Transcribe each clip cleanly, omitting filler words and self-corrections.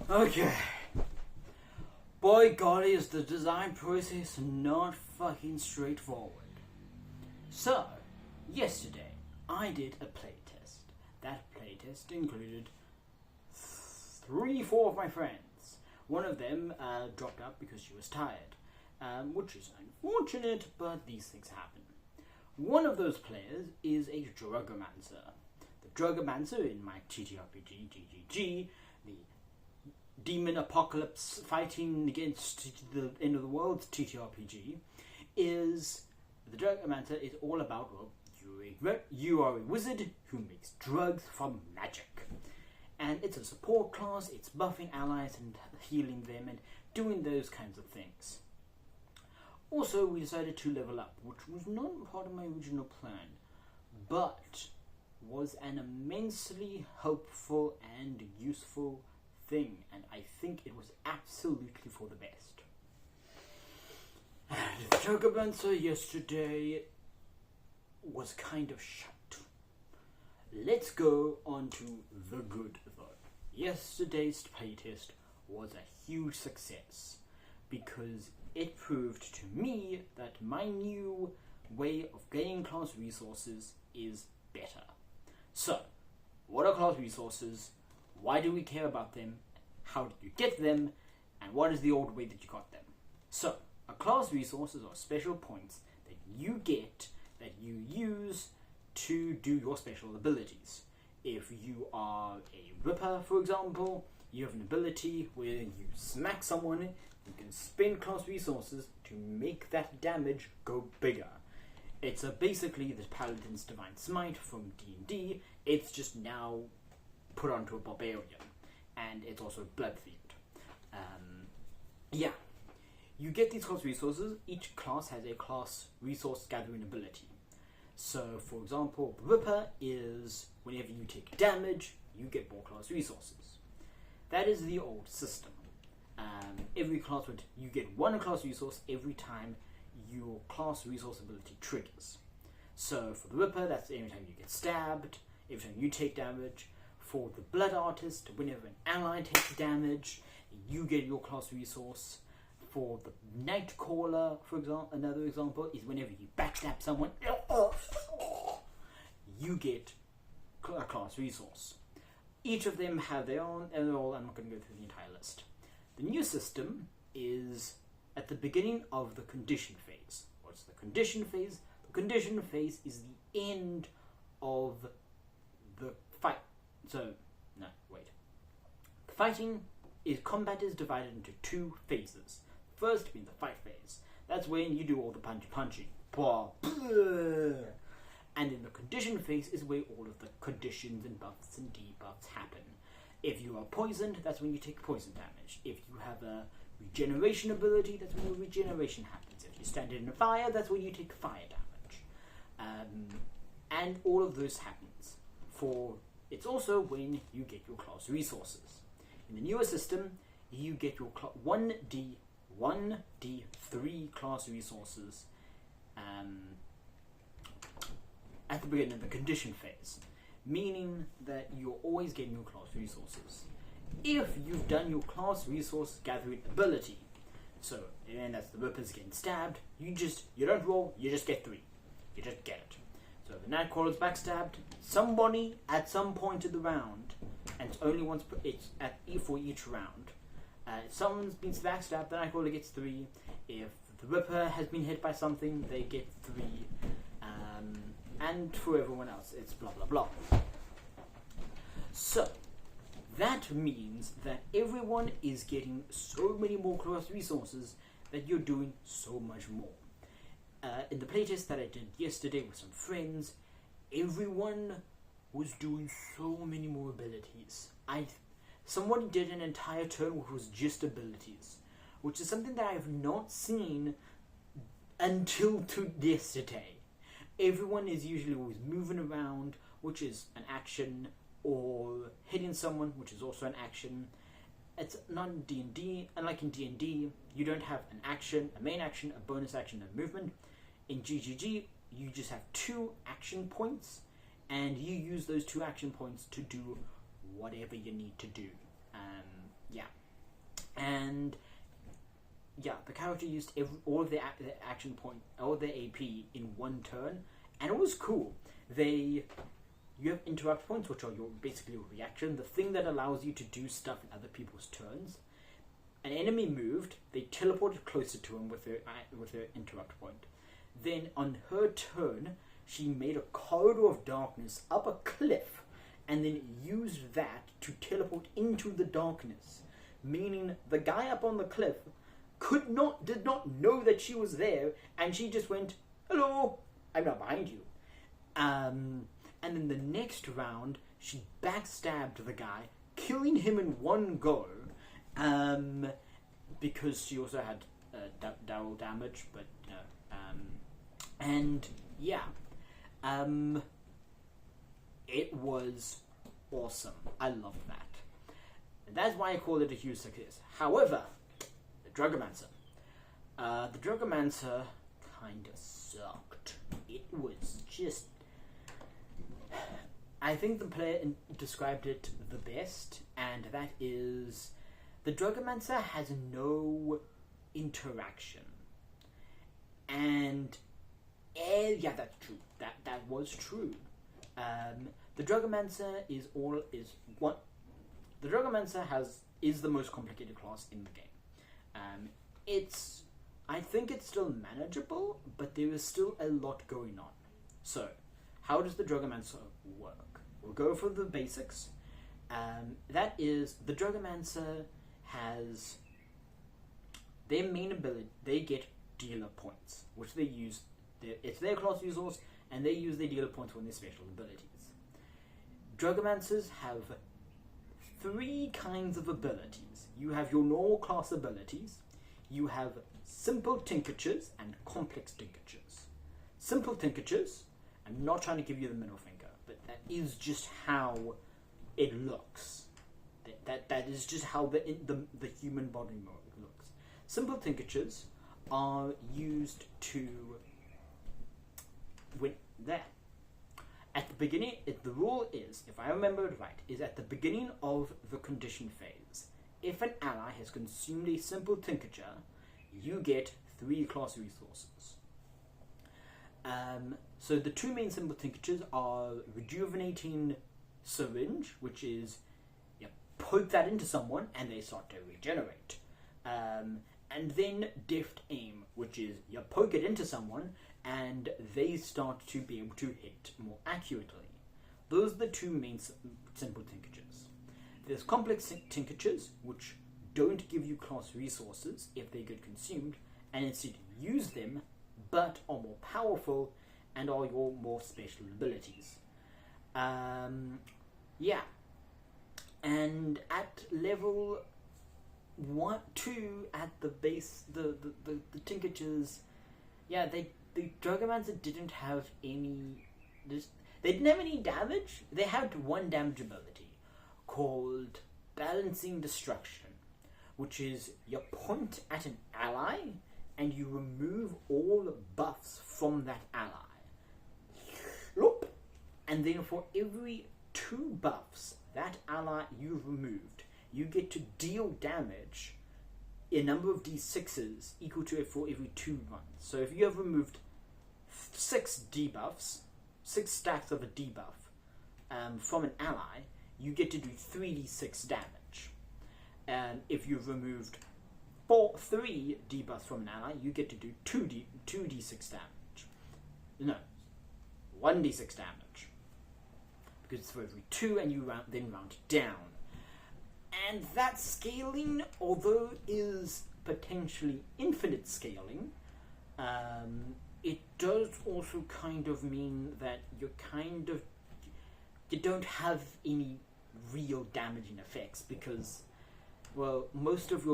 Okay. Boy golly, is the design process not fucking straightforward. So, yesterday, I did a playtest. That playtest included 3-4 of my friends. One of them dropped out because she was tired, which is unfortunate, but these things happen. One of those players is a Drugomancer. The Drugomancer in my ttrpg, GGG, the demon apocalypse fighting against the end of the world ttrpg, is the Drugomancer is all about, well, you are a wizard who makes drugs from magic. And it's a support class, it's buffing allies and healing them and doing those kinds of things. Also, we decided to level up, which was not part of my original plan, but was an immensely helpful and useful thing, and I think it was absolutely for the best. And the Drugomancer yesterday was kind of shite. Let's go on to the good though. Yesterday's playtest was a huge success because it proved to me that my new way of getting class resources is better. So, what are class resources? Why do we care about them? How did you get them? And what is the old way that you got them? So, a class resources are special points that you get that you use to do your special abilities. If you are a Ripper, for example, you have an ability where you smack someone, you can spend class resources to make that damage go bigger. It's basically the Paladin's Divine Smite from D&D, it's just now put onto a Barbarian, and it's also blood-themed. Yeah. You get these class resources, each class has a class resource gathering ability. So, for example, Ripper is whenever you take damage, you get more class resources. That is the old system. Every class you get one class resource every time your class resource ability triggers. So, for the Ripper, that's every time you get stabbed, every time you take damage. For the Blood Artist, whenever an ally takes damage, you get your class resource. For the Nightcaller, for example, another example is whenever you backstab someone, you get a class resource. Each of them have their own, and they're all, I'm not going to go through the entire list. The new system is at the beginning of the condition phase. What's the condition phase? The condition phase is the end of the fight. So, no, wait. The fighting combat is divided into two phases. First being the fight phase. That's when you do all the punching. And in the condition phase is where all of the conditions and buffs and debuffs happen. If you are poisoned, that's when you take poison damage. If you have a regeneration ability, that's when your regeneration happens. If you stand in a fire, that's when you take fire damage. And all of this happens. It's also when you get your class resources. In the newer system, you get your 1d3 class resources at the beginning of the condition phase, meaning that you're always getting your class resources. If you've done your class resource gathering ability, so and that's the Rippers getting stabbed, you don't roll, you just get 3. You just get it. So the Nightcrawler's backstabbed, somebody at some point in the round, and it's only once for each round. If someone's been backstabbed, the Nightcrawler gets 3. If the Ripper has been hit by something, they get 3. And for everyone else, it's blah blah blah. So, that means that everyone is getting so many more class resources that you're doing so much more. In the playtest that I did yesterday with some friends, everyone was doing so many more abilities. Someone did an entire turn which was just abilities, which is something that I have not seen until yesterday. Everyone is usually always moving around, which is an action, or hitting someone, which is also an action. It's not in D&D. Unlike in D&D, you don't have an action, a main action, a bonus action, and movement. In GGG, you just have 2 action points, and you use those 2 action points to do whatever you need to do. yeah, and yeah, the character used all of their action point, all of their AP in one turn, and it was cool. You have interrupt points, which are basically your reaction, the thing that allows you to do stuff in other people's turns. An enemy moved, they teleported closer to him with her interrupt point. Then on her turn, she made a corridor of darkness up a cliff, and then used that to teleport into the darkness, meaning the guy up on the cliff did not know that she was there, and she just went, "Hello, I'm not behind you." And in the next round, she backstabbed the guy, killing him in one go, because she also had double damage, but and yeah, it was awesome. I loved that. And that's why I call it a huge success. However, the Dragomancer kind of sucked. It was just... I think the player described it the best, and that is the Dragomancer has no interaction. And yeah, that's true. That was true. The Dragomancer is the most complicated class in the game. I think it's still manageable, but there is still a lot going on. So, how does the Dragomancer work? We'll go for the basics. That is, the Dragomancer has their main ability. They get dealer points, which they use. It's their class resource, and they use their dealer points on their special abilities. Dragomancers have 3 kinds of abilities. You have your normal class abilities. You have simple tinctures and complex tinctures. Simple tinctures, I'm not trying to give you the middle finger, but that is just how it looks. That is just how the human body looks. Simple tinctures are used to win there. At the beginning, the rule is, if I remember it right, is at the beginning of the condition phase, if an ally has consumed a simple tincture, you get 3 class resources. So the 2 main simple tinctures are rejuvenating syringe, which is you poke that into someone and they start to regenerate. And then deft aim, which is you poke it into someone and they start to be able to hit more accurately. Those are the 2 main simple tinctures. There's complex tinctures, which don't give you class resources if they get consumed, and instead use them, but are more powerful and are your more special abilities. Yeah. And at level 1, 2, at the base, the tinctures, yeah, the Dragomancer didn't have any... They didn't have any damage. They had 1 damage ability called Balancing Destruction, which is you point at an ally and you remove all buffs from that ally. Look. And then for every 2 buffs that ally you've removed, you get to deal damage a number of d6s equal to it for every 2 runs. So if you have removed 6 debuffs, 6 stacks of a debuff from an ally, you get to do 3d6 damage. And if you've removed 3 debuffs from an ally, you get to do 2d6 damage. No, 1d6 damage. Because it's for every 2 and you then round down. And that scaling, although is potentially infinite scaling, it does also kind of mean that you don't have any real damaging effects, because, well, most at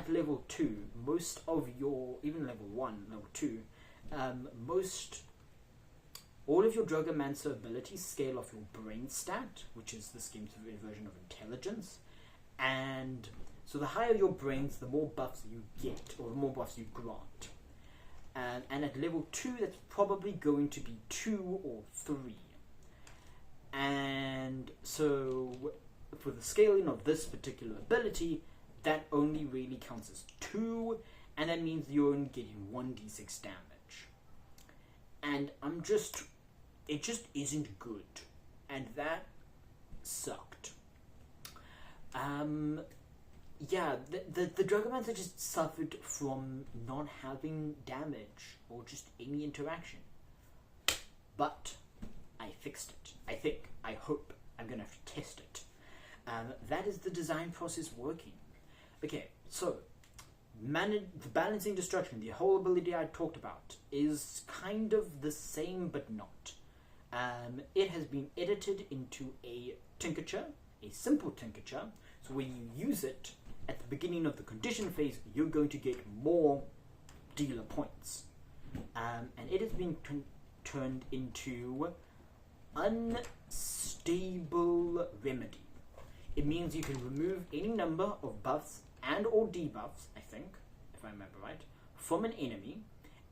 level 2, most of your, even level 1, level 2, all of your Dragomancer abilities scale off your brain stat, which is this game's version of intelligence. And so the higher your brains, the more buffs you get, or the more buffs you grant. And at level 2, that's probably going to be 2 or 3. And so for for the scaling of this particular ability, that only really counts as 2, and that means you're only getting 1d6 damage. And it just isn't good, and that sucked. Yeah, the Dragomancer just suffered from not having damage or just any interaction. But I fixed it. I hope. I'm gonna have to test it. That is the design process working. Okay, so the balancing destruction, the whole ability I talked about, is kind of the same but not. It has been edited into a tincture, a simple tincture. So when you use it at the beginning of the condition phase, you're going to get more dealer points. And it has been turned into unstable remedy. It means you can remove any number of buffs and or debuffs, I think, if I remember right, from an enemy,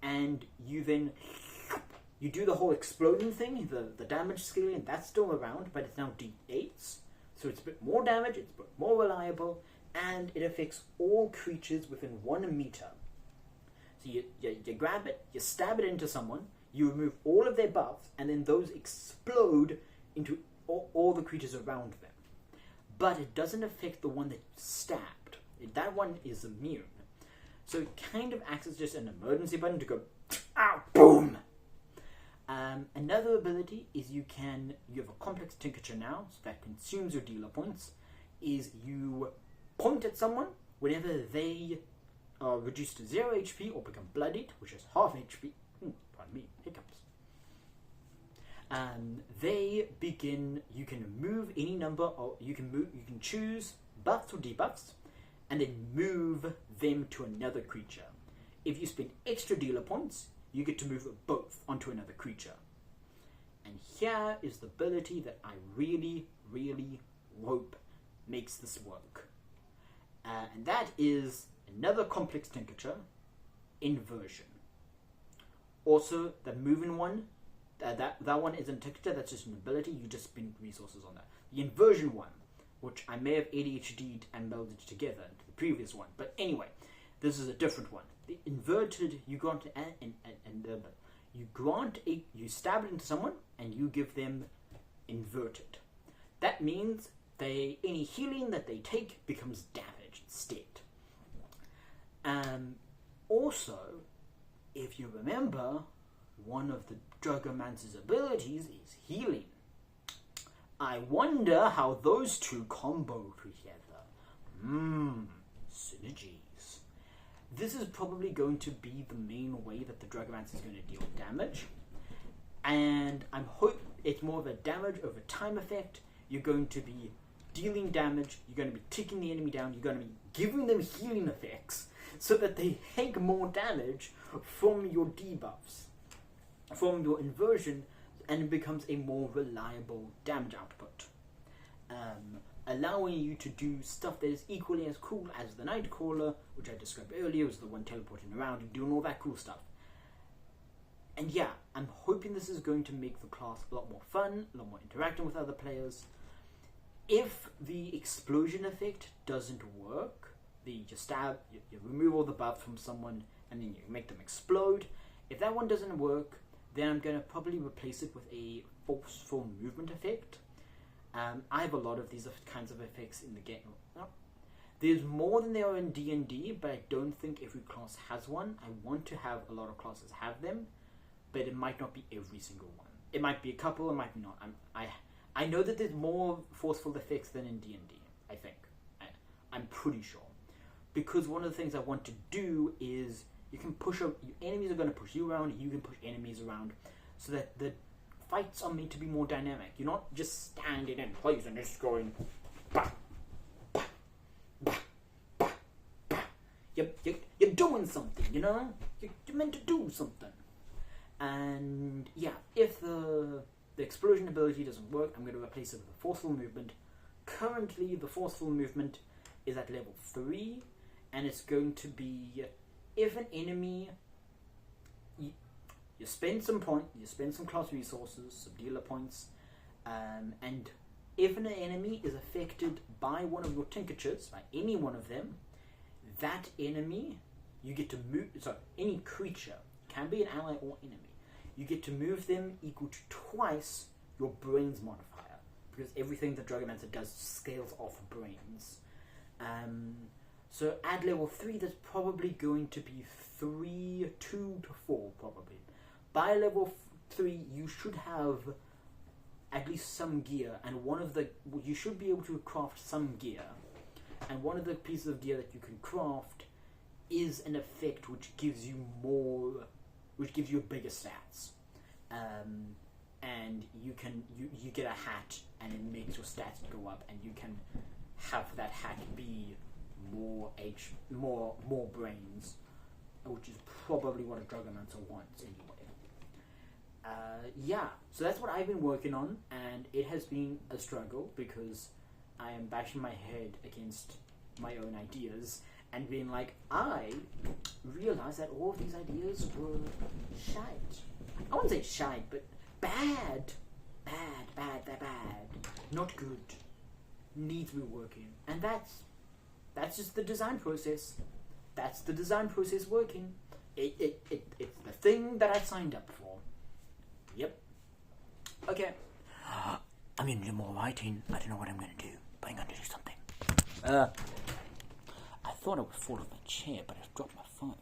and you then you do the whole exploding thing, the damage scaling, that's still around, but it's now D8s, so it's a bit more damage, it's a bit more reliable, and it affects all creatures within 1 meter. So you grab it, you stab it into someone, you remove all of their buffs, and then those explode into all the creatures around them. But it doesn't affect the one that you stabbed. That one is immune. So it kind of acts as just an emergency button to go, ow, boom! Another ability is you have a complex tincture now, so that consumes your dealer points, is you point at someone whenever they are reduced to 0 HP or become bloodied, which is half HP. Pardon me, hiccups. You can move any number, or you can choose buffs or debuffs, and then move them to another creature. If you spend extra dealer points, you get to move both onto another creature. And here is the ability that I really, really hope makes this work. And that is another complex tincture, inversion. Also, the moving one, that one isn't tincture, that's just an ability, you just spend resources on that. The inversion one, which I may have ADHD'd and melded together into the previous one, but anyway, this is a different one. The inverted, you stab it into someone and you give them inverted. That means any healing that they take becomes damage instead. Also, if you remember, one of the Dragomancer's abilities is healing. I wonder how those two combo together. Synergies. This is probably going to be the main way that the Dragomancer is going to deal damage. And I'm hoping it's more of a damage over time effect. You're going to be dealing damage, you're going to be ticking the enemy down, you're going to be giving them healing effects so that they take more damage from your debuffs, from your inversion, and it becomes a more reliable damage output. Allowing you to do stuff that is equally as cool as the Nightcrawler, which I described earlier, was the one teleporting around and doing all that cool stuff. And yeah, I'm hoping this is going to make the class a lot more fun, a lot more interacting with other players. If the explosion effect doesn't work, you stab, you remove all the buffs from someone, and then you make them explode. If that one doesn't work, then I'm going to probably replace it with a forceful movement effect. I have a lot of these kinds of effects in the game. There's more than there are in D&D, but I don't think every class has one. I want to have a lot of classes have them, but it might not be every single one. It might be a couple, it might be not. I know that there's more forceful effects than in D&D, I think. I'm pretty sure. Because one of the things I want to do is you can push your enemies are going to push you around, you can push enemies around, so that the fights are meant to be more dynamic. You're not just standing in place and just going bah, bah, bah, bah, bah. You're doing something, you know? You're meant to do something. And yeah, if the explosion ability doesn't work, I'm going to replace it with a forceful movement. Currently, the forceful movement is at level 3, and it's going to be if an enemy, you spend some class resources, some dealer points, and if an enemy is affected by one of your tinctures, by any one of them, that enemy, you get to move, any creature, can be an ally or enemy, you get to move them equal to twice your brains modifier, because everything the Dragomancer does scales off brains. So at level 3, that's probably going to be 2 to 4, probably. By level 3, you should have at least some gear, and you should be able to craft some gear, and one of the pieces of gear that you can craft is an effect which gives you bigger stats, and you get a hat, and it makes your stats go up, and you can have that hat be more brains, which is probably what a Dragomancer wants anyway. So that's what I've been working on, and it has been a struggle because I am bashing my head against my own ideas and being like, I realized that all of these ideas were shite. I wouldn't say shite, but bad. Not good. Needs reworking. And that's just the design process. That's the design process working. It's the thing that I signed up for. Yep. Okay. I'm gonna do more writing. I don't know what I'm gonna do, but I'm gonna do something. I thought I would fall off my chair, but I've dropped my phone.